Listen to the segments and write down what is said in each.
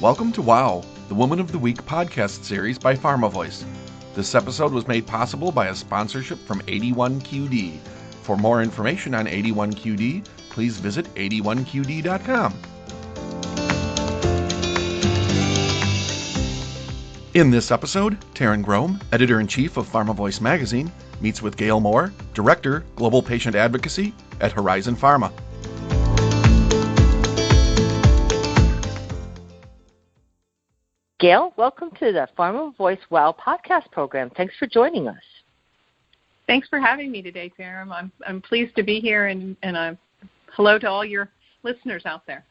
Welcome to WOW, the Woman of the Week podcast series by PharmaVoice. This episode was made possible by a sponsorship from 81QD. For more information on 81QD, please visit 81QD.com. In this episode, Taryn Grome, editor-in-chief of PharmaVoice magazine, meets with Gail Moore, director, global patient advocacy at Horizon Pharma. Gail, welcome to the PharmaVoice WOW podcast program. Thanks for joining us. Thanks for having me today, Taryn. I'm pleased to be here, and hello to all your listeners out there.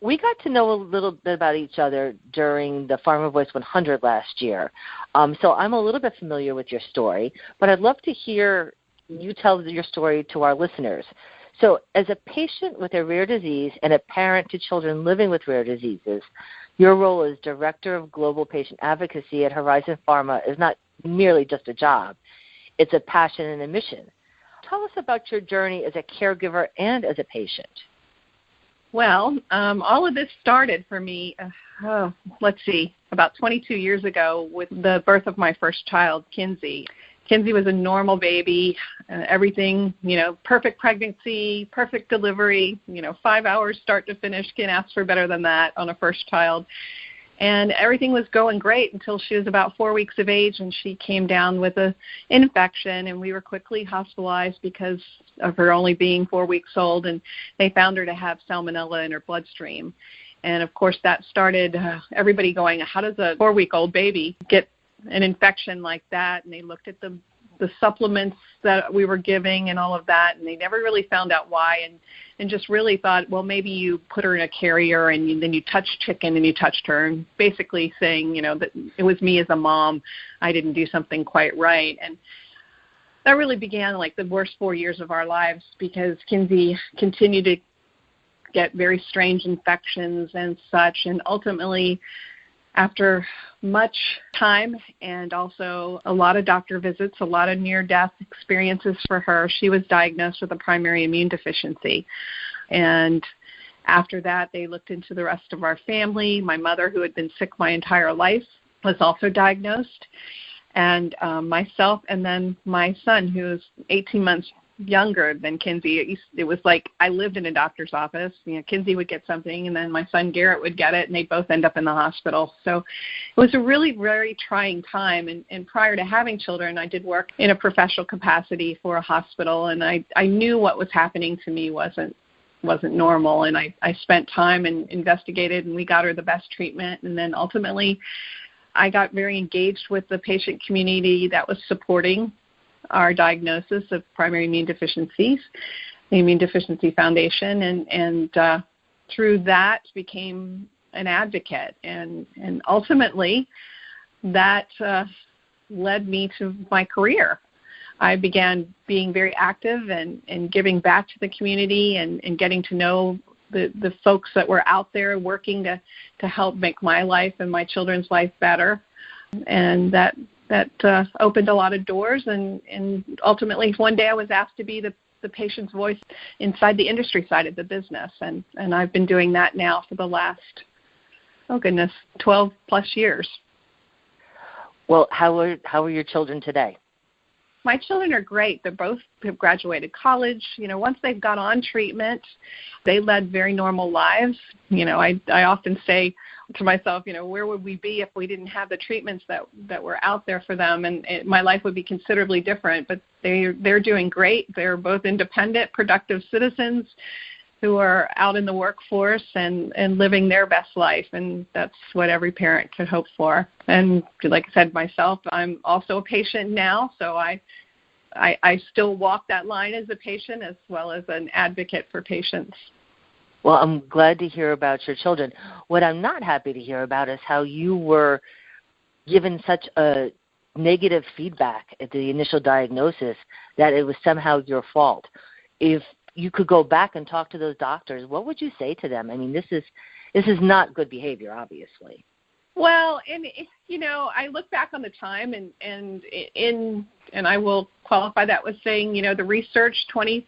We got to know a little bit about each other during the PharmaVoice 100 last year, so I'm a little bit familiar with your story, but I'd love to hear you tell your story to our listeners. So as a patient with a rare disease and a parent to children living with rare diseases, your role as Director of Global Patient Advocacy at Horizon Pharma is not merely just a job. It's a passion and a mission. Tell us about your journey as a caregiver and as a patient. Well, all of this started for me, about 22 years ago with the birth of my first child, Kinsey. Kinsey was a normal baby, everything, perfect pregnancy, perfect delivery, 5 hours start to finish. Can't ask for better than that on a first child. And everything was going great until she was about 4 weeks of age, and she came down with an infection, and we were quickly hospitalized because of her only being 4 weeks old, and they found her to have salmonella in her bloodstream. And, of course, that started everybody going, how does a 4-week-old baby get an infection like that? And they looked at the supplements that we were giving and all of that, and they never really found out why, and just really thought, well, maybe you put her in a carrier and then you touched chicken and you touched her, and basically saying, that it was me as a mom, I didn't do something quite right. And that really began like the worst 4 years of our lives, because Kinsey continued to get very strange infections and such, and ultimately, after much time and also a lot of doctor visits, a lot of near-death experiences for her, she was diagnosed with a primary immune deficiency. And after that, they looked into the rest of our family. My mother, who had been sick my entire life, was also diagnosed. And myself, and then my son, who was 18 months younger than Kinsey. It was like I lived in a doctor's office. Kinsey would get something, and then my son Garrett would get it, and they'd both end up in the hospital. So it was a really very trying time. And prior to having children, I did work in a professional capacity for a hospital, and I knew what was happening to me wasn't normal. And I spent time and investigated, and we got her the best treatment. And then ultimately, I got very engaged with the patient community that was supporting our diagnosis of primary immune deficiencies, the Immune Deficiency Foundation, and through that became an advocate. And ultimately, that led me to my career. I began being very active and giving back to the community and getting to know the folks that were out there working to help make my life and my children's life better. And that opened a lot of doors, and ultimately one day I was asked to be the patient's voice inside the industry side of the business, and I've been doing that now for the last, 12 plus years. Well, how are your children today? My children are great. They both have graduated college. Once they've got on treatment, they led very normal lives. I often say to myself, where would we be if we didn't have the treatments that were out there for them? And my life would be considerably different. But they're doing great. They're both independent, productive citizens who are out in the workforce and living their best life. And that's what every parent could hope for. And like I said, myself, I'm also a patient now, so I still walk that line as a patient as well as an advocate for patients. Well, I'm glad to hear about your children. What I'm not happy to hear about is how you were given such a negative feedback at the initial diagnosis that it was somehow your fault. If you could go back and talk to those doctors, what would you say to them? I mean, this is not good behavior, obviously. Well, and I look back on the time, and I will qualify that with saying, the research 20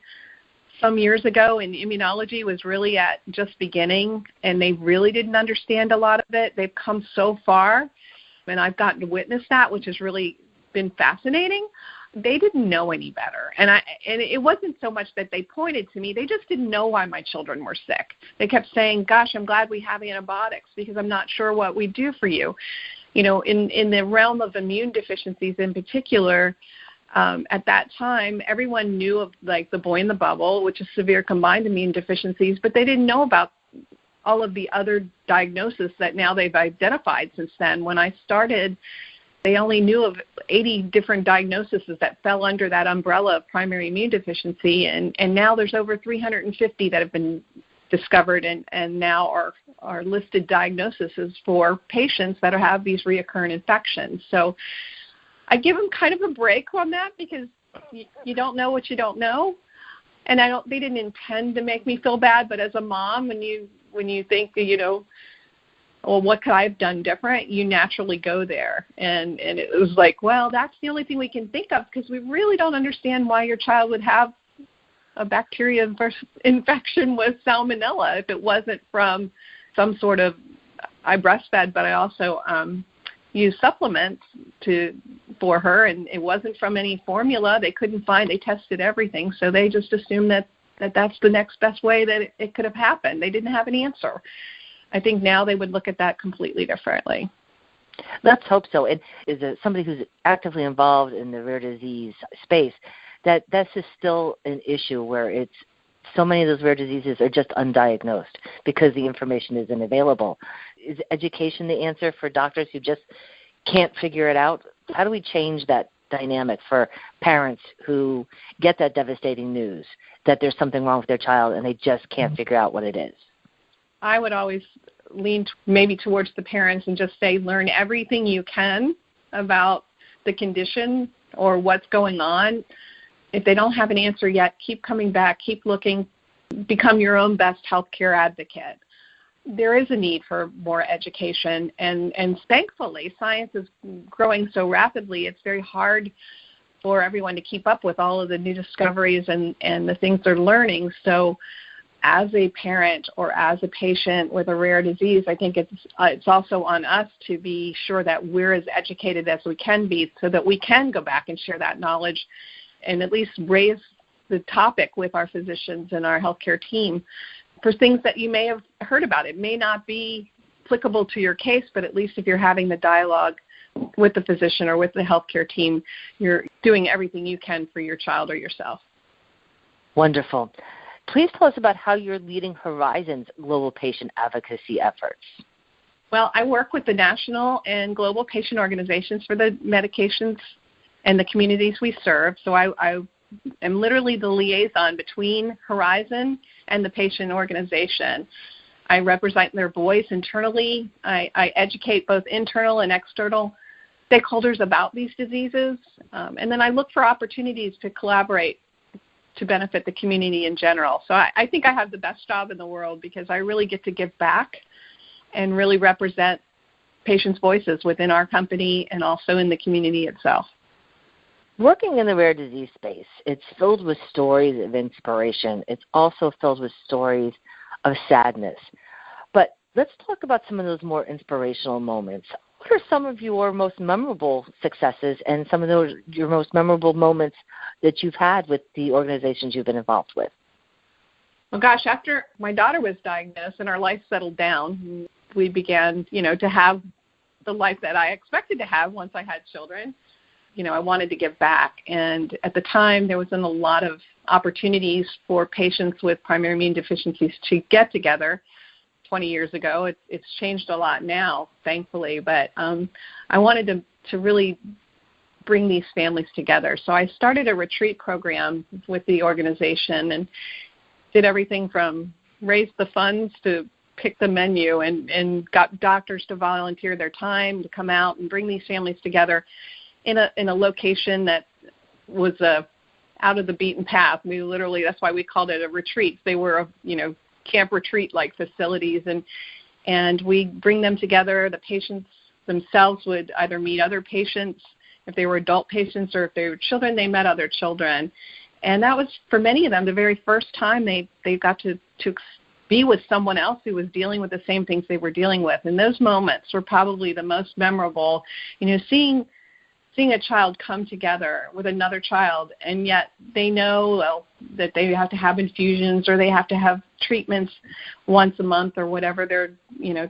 some years ago, and immunology was really at just beginning, and they really didn't understand a lot of it. They've come so far, and I've gotten to witness that, which has really been fascinating. They didn't know any better, and it wasn't so much that they pointed to me. They just didn't know why my children were sick. They kept saying, gosh, I'm glad we have antibiotics because I'm not sure what we do for you. You know, in the realm of immune deficiencies in particular, at that time, everyone knew of like the boy in the bubble, which is severe combined immune deficiencies, but they didn't know about all of the other diagnoses that now they've identified since then. When I started, they only knew of 80 different diagnoses that fell under that umbrella of primary immune deficiency, and now there's over 350 that have been discovered and now are listed diagnoses for patients that have these reoccurring infections. So I give them kind of a break on that because you don't know what you don't know, and they didn't intend to make me feel bad. But as a mom, when you think, you know, well, what could I have done different? You naturally go there, and it was like, well, that's the only thing we can think of because we really don't understand why your child would have a bacteria infection with salmonella if it wasn't from some sort of. I breastfed, but I also used supplements for her, and it wasn't from any formula. They couldn't find. They tested everything, so they just assumed that's the next best way that it could have happened. They didn't have an answer. I think now they would look at that completely differently. Let's hope so. And is it somebody who's actively involved in the rare disease space, that's just still an issue where it's so many of those rare diseases are just undiagnosed because the information isn't available. Is education the answer for doctors who just can't figure it out? How do we change that dynamic for parents who get that devastating news that there's something wrong with their child and they just can't figure out what it is? I would always lean maybe towards the parents and just say, learn everything you can about the condition or what's going on. If they don't have an answer yet, keep coming back, keep looking, become your own best healthcare advocate. There is a need for more education, and thankfully, science is growing so rapidly, it's very hard for everyone to keep up with all of the new discoveries and the things they're learning. So as a parent or as a patient with a rare disease, I think it's also on us to be sure that we're as educated as we can be so that we can go back and share that knowledge and at least raise the topic with our physicians and our healthcare team for things that you may have heard about. It may not be applicable to your case, but at least if you're having the dialogue with the physician or with the healthcare team, you're doing everything you can for your child or yourself. Wonderful. Please tell us about how you're leading Horizon's global patient advocacy efforts. Well, I work with the national and global patient organizations for the medications and the communities we serve. So I am literally the liaison between Horizon and the patient organization. I represent their voice internally. I educate both internal and external stakeholders about these diseases. And then I look for opportunities to collaborate to benefit the community in general. So I think I have the best job in the world because I really get to give back and really represent patients' voices within our company and also in the community itself. Working in the rare disease space, it's filled with stories of inspiration. It's also filled with stories of sadness. But let's talk about some of those more inspirational moments. What are some of your most memorable successes and some of your most memorable moments that you've had with the organizations you've been involved with? Well, gosh, after my daughter was diagnosed and our life settled down, we began, to have the life that I expected to have once I had children. I wanted to give back. And at the time, there wasn't a lot of opportunities for patients with primary immune deficiencies to get together. 20 years ago. It's changed a lot now, thankfully, but I wanted to really bring these families together. So I started a retreat program with the organization and did everything from raise the funds to pick the menu and got doctors to volunteer their time to come out and bring these families together in a location that was out of the beaten path. We literally, that's why we called it a retreat. They were, camp retreat-like facilities, and we bring them together. The patients themselves would either meet other patients, if they were adult patients, or if they were children, they met other children. And that was, for many of them, the very first time they got to be with someone else who was dealing with the same things they were dealing with. And those moments were probably the most memorable. Seeing a child come together with another child, and yet they know that they have to have infusions or they have to have treatments once a month or whatever their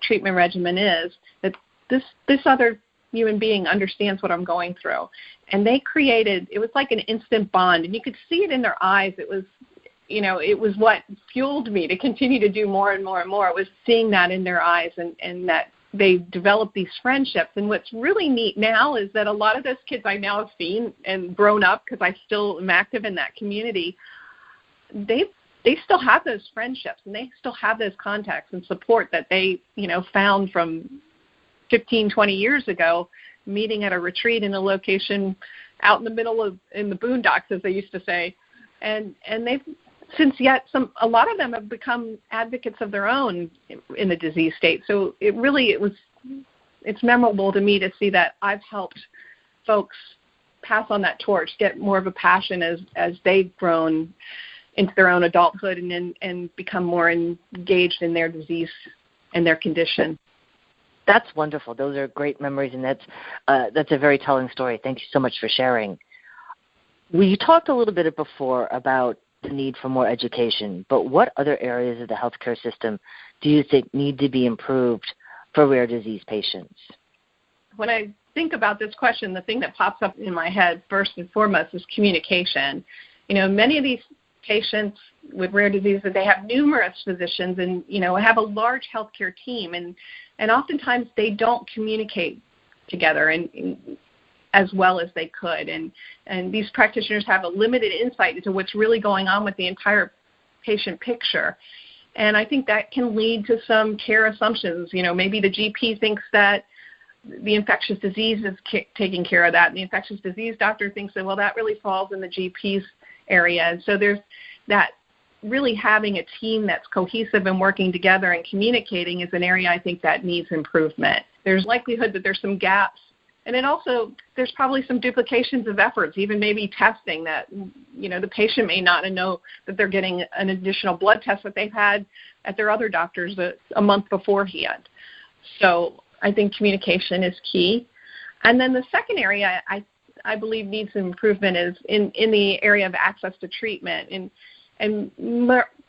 treatment regimen is, that this other human being understands what I'm going through. And they created, it was like an instant bond, and you could see it in their eyes. It was what fueled me to continue to do more and more and more. It was seeing that in their eyes, and that they developed these friendships. And what's really neat now is that a lot of those kids I now have seen and grown up, because I still am active in that community, they still have those friendships, and they still have those contacts and support that they found from 15, 20 years ago, meeting at a retreat in a location out in the boondocks, as they used to say. And they've a lot of them have become advocates of their own in the disease state. So it's memorable to me to see that I've helped folks pass on that torch, get more of a passion as they've grown into their own adulthood and become more engaged in their disease and their condition. That's wonderful. Those are great memories, and that's a very telling story. Thank you so much for sharing. We talked a little bit before about the need for more education, but what other areas of the healthcare system do you think need to be improved for rare disease patients? When I think about this question, the thing that pops up in my head first and foremost is communication. Many of these patients with rare diseases, they have numerous physicians and, have a large healthcare team, and oftentimes they don't communicate together and as well as they could. And these practitioners have a limited insight into what's really going on with the entire patient picture. And I think that can lead to some care assumptions. Maybe the GP thinks that the infectious disease is taking care of that, and the infectious disease doctor thinks that, well, that really falls in the GP's area. And so there's that. Really having a team that's cohesive and working together and communicating is an area I think that needs improvement. There's likelihood that there's some gaps. And then also there's probably some duplications of efforts, even maybe testing that, the patient may not know that they're getting an additional blood test that they've had at their other doctors a month beforehand. So I think communication is key. And then the second area I believe needs some improvement is in the area of access to treatment. And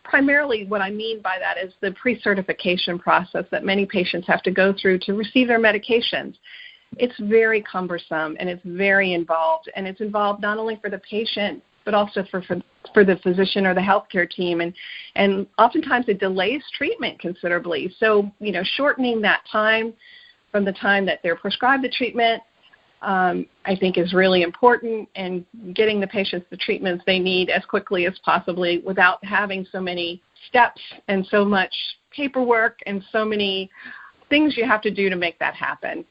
primarily what I mean by that is the pre-certification process that many patients have to go through to receive their medications. It's very cumbersome, and it's very involved, and it's involved not only for the patient but also for the physician or the healthcare team, and oftentimes it delays treatment considerably. So, shortening that time from the time that they're prescribed the treatment, I think is really important, and getting the patients the treatments they need as quickly as possibly without having so many steps and so much paperwork and so many things you have to do to make that happen.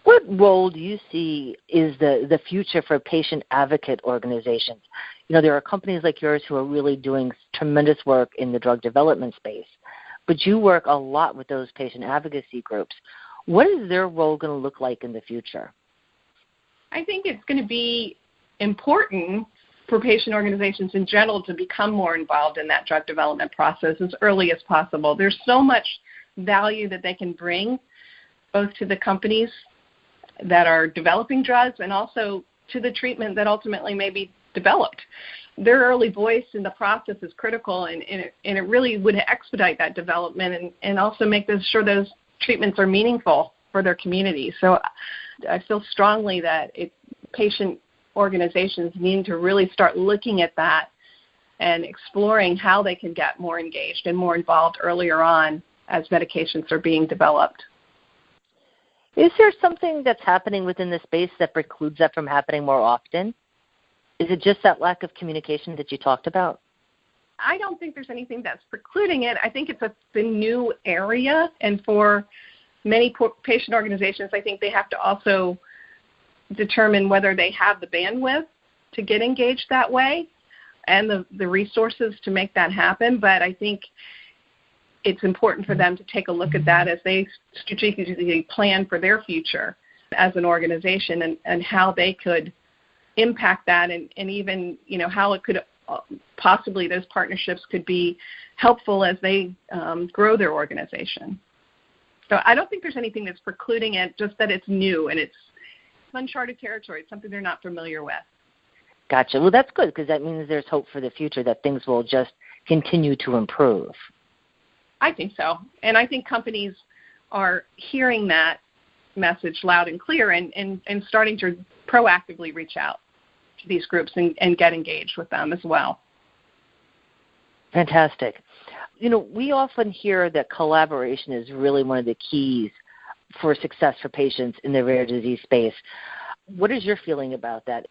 What role do you see is the future for patient advocate organizations? There are companies like yours who are really doing tremendous work in the drug development space, but you work a lot with those patient advocacy groups. What is their role going to look like in the future? I think it's going to be important for patient organizations in general to become more involved in that drug development process as early as possible. There's so much value that they can bring both to the companies that are developing drugs and also to the treatment that ultimately may be developed. Their early voice in the process is critical, and it really would expedite that development and also make sure those treatments are meaningful for their community. So I feel strongly that patient organizations need to really start looking at that and exploring how they can get more engaged and more involved earlier on as medications are being developed. Is there something that's happening within the space that precludes that from happening more often? Is it just that lack of communication that you talked about? I don't think there's anything that's precluding it. I think it's a new area, and for many patient organizations, I think they have to also determine whether they have the bandwidth to get engaged that way and the resources to make that happen. But I think it's important for them to take a look at that as they strategically plan for their future as an organization and how they could impact that, and even, how it could possibly those partnerships could be helpful as they grow their organization. So I don't think there's anything that's precluding it, just that it's new and it's uncharted territory. It's something they're not familiar with. Gotcha. Well, that's good, because that means there's hope for the future, that things will just continue to improve. I think so. And I think companies are hearing that message loud and clear and starting to proactively reach out to these groups and get engaged with them as well. Fantastic. We often hear that collaboration is really one of the keys for success for patients in the rare disease space. What is your feeling about that?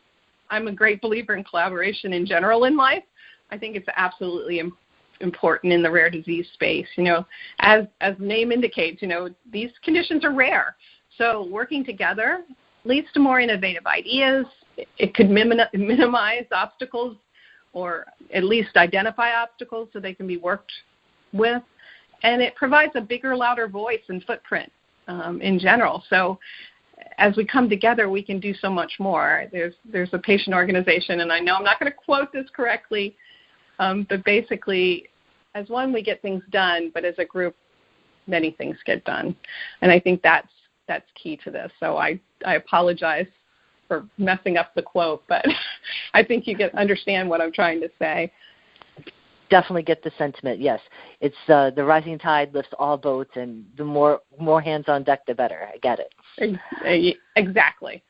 I'm a great believer in collaboration in general in life. I think it's absolutely important in the rare disease space. As the name indicates, these conditions are rare. So working together leads to more innovative ideas. It could minimize obstacles, or at least identify obstacles so they can be worked with. And it provides a bigger, louder voice and footprint in general. So as we come together, we can do so much more. There's a patient organization, and I know I'm not going to quote this correctly, but basically, as one, we get things done, but as a group, many things get done. And I think that's key to this. So I apologize for messing up the quote, but I think you understand what I'm trying to say. Definitely get the sentiment, yes. It's the rising tide lifts all boats, and the more hands on deck, the better. I get it. Exactly.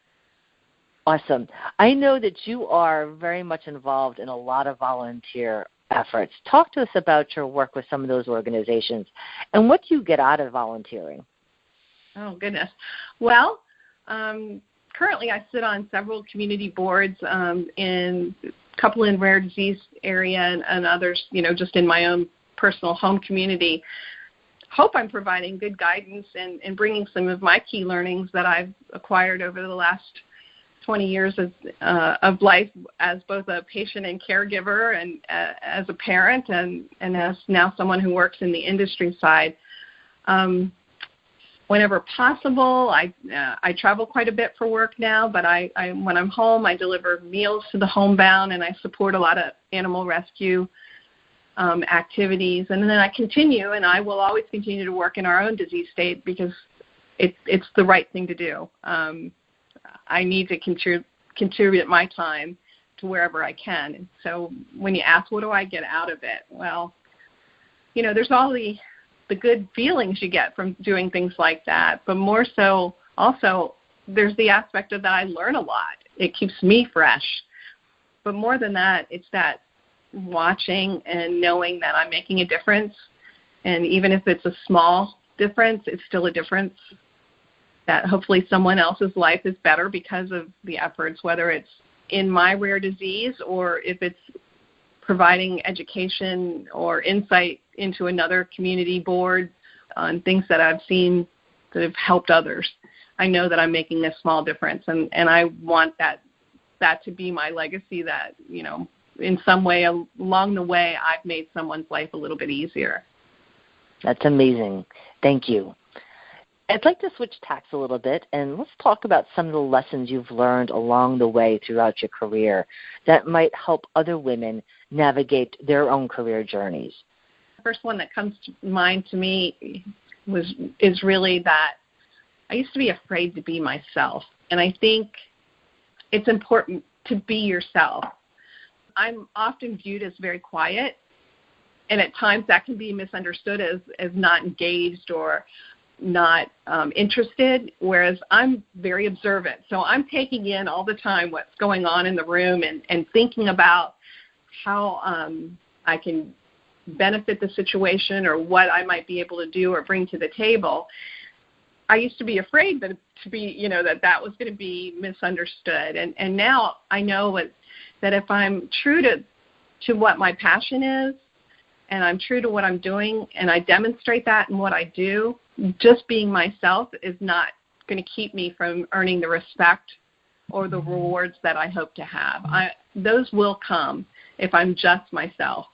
Awesome. I know that you are very much involved in a lot of volunteer efforts. Talk to us about your work with some of those organizations and what you get out of volunteering. Oh, goodness. Well, currently I sit on several community boards in a couple in rare disease area and others, just in my own personal home community. Hope I'm providing good guidance and bringing some of my key learnings that I've acquired over the last 20 years of life as both a patient and caregiver, and as a parent, and as now someone who works in the industry side. Whenever possible, I travel quite a bit for work now, but I when I'm home, I deliver meals to the homebound, and I support a lot of animal rescue activities. And then I continue, and I will always continue to work in our own disease state because it's the right thing to do. I need to contribute my time to wherever I can. And so when you ask, what do I get out of it? Well, there's all the good feelings you get from doing things like that, but more so also there's the aspect of that I learn a lot. It keeps me fresh. But more than that, it's that watching and knowing that I'm making a difference. And even if it's a small difference, it's still a difference. That hopefully someone else's life is better because of the efforts, whether it's in my rare disease or if it's providing education or insight into another community board on things that I've seen that have helped others. I know that I'm making a small difference, and I want that to be my legacy, that, in some way along the way I've made someone's life a little bit easier. That's amazing. Thank you. I'd like to switch tacks a little bit, and let's talk about some of the lessons you've learned along the way throughout your career that might help other women navigate their own career journeys. The first one that comes to mind to me is really that I used to be afraid to be myself, and I think it's important to be yourself. I'm often viewed as very quiet, and at times that can be misunderstood as not engaged or not interested, whereas I'm very observant. So I'm taking in all the time what's going on in the room and thinking about how I can benefit the situation or what I might be able to do or bring to the table. I used to be afraid that that was going to be misunderstood. And now I know that if I'm true to what my passion is, and I'm true to what I'm doing, and I demonstrate that in what I do, just being myself is not going to keep me from earning the respect or the rewards that I hope to have. Those will come if I'm just myself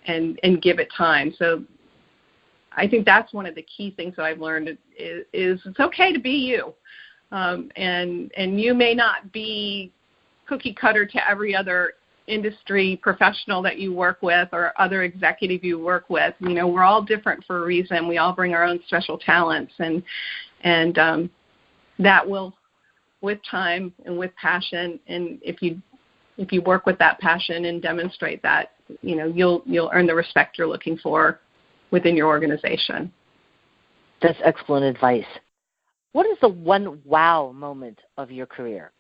and give it time. So I think that's one of the key things that I've learned is it's okay to be you. And you may not be cookie cutter to every other industry professional that you work with or other executive you work with. You know, we're all different for a reason. We all bring our own special talents, and that will, with time and with passion, and if you work with that passion and demonstrate that, you know, you'll earn the respect you're looking for within your organization. That's excellent advice. What is the one wow moment of your career?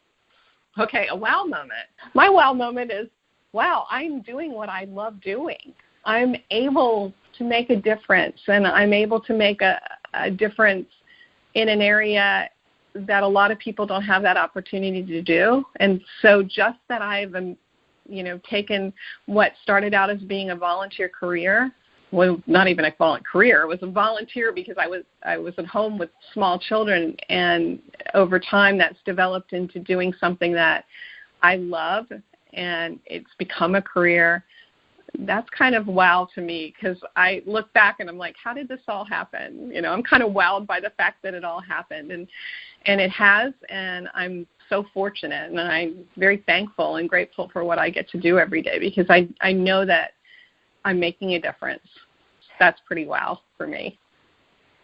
Okay, a wow moment. My wow moment is, wow, I'm doing what I love doing. I'm able to make a difference, and I'm able to make a difference in an area that a lot of people don't have that opportunity to do. And so just that I've, taken what started out as being a volunteer career, well, not even a volunteer career. It was a volunteer because I was at home with small children, and over time that's developed into doing something that I love, and it's become a career. That's kind of wow to me, because I look back and I'm like, how did this all happen? You know, I'm kind of wowed by the fact that it all happened, and it has, and I'm so fortunate, and I'm very thankful and grateful for what I get to do every day, because I know that I'm making a difference. That's pretty wow for me.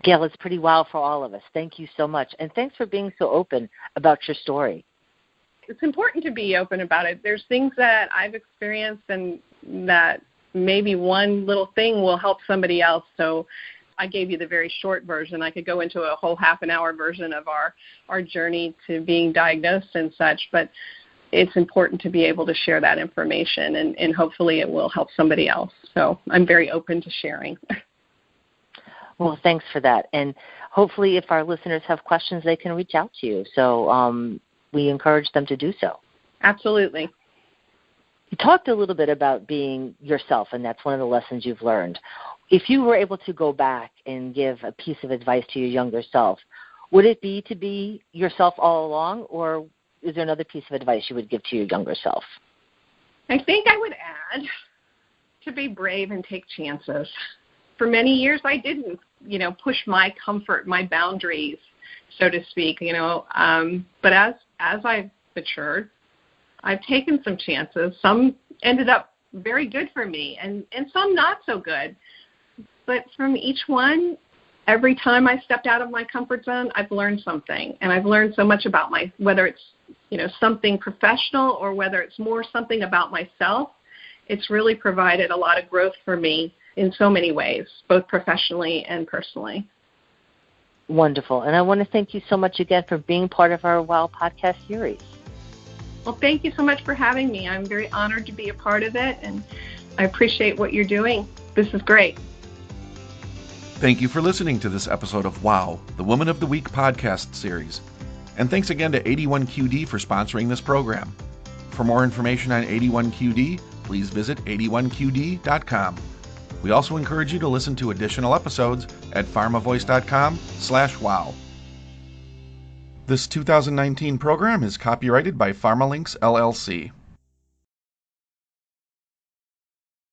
Gail, it's pretty wow for all of us. Thank you so much. And thanks for being so open about your story. It's important to be open about it. There's things that I've experienced and that maybe one little thing will help somebody else. So I gave you the very short version. I could go into a whole half an hour version of our journey to being diagnosed and such, but it's important to be able to share that information, and hopefully it will help somebody else. So I'm very open to sharing. Well, thanks for that. And hopefully if our listeners have questions, they can reach out to you. So we encourage them to do so. Absolutely. You talked a little bit about being yourself, and that's one of the lessons you've learned. If you were able to go back and give a piece of advice to your younger self, would it be to be yourself all along, or is there another piece of advice you would give to your younger self? I think I would add to be brave and take chances. For many years, I didn't, push my comfort, my boundaries, so to speak, but as I've matured, I've taken some chances. Some ended up very good for me, and some not so good. But from each one, every time I stepped out of my comfort zone, I've learned something, and I've learned so much about whether it's something professional or whether it's more something about myself. It's really provided a lot of growth for me in so many ways, both professionally and personally. Wonderful. And I want to thank you so much again for being part of our WOW podcast series. Well, thank you so much for having me. I'm very honored to be a part of it, and I appreciate what you're doing. This is great. Thank you for listening to this episode of WOW, the Woman of the Week podcast series. And thanks again to 81QD for sponsoring this program. For more information on 81QD, please visit 81QD.com. We also encourage you to listen to additional episodes at pharmavoice.com/wow. This 2019 program is copyrighted by PharmaLinks LLC.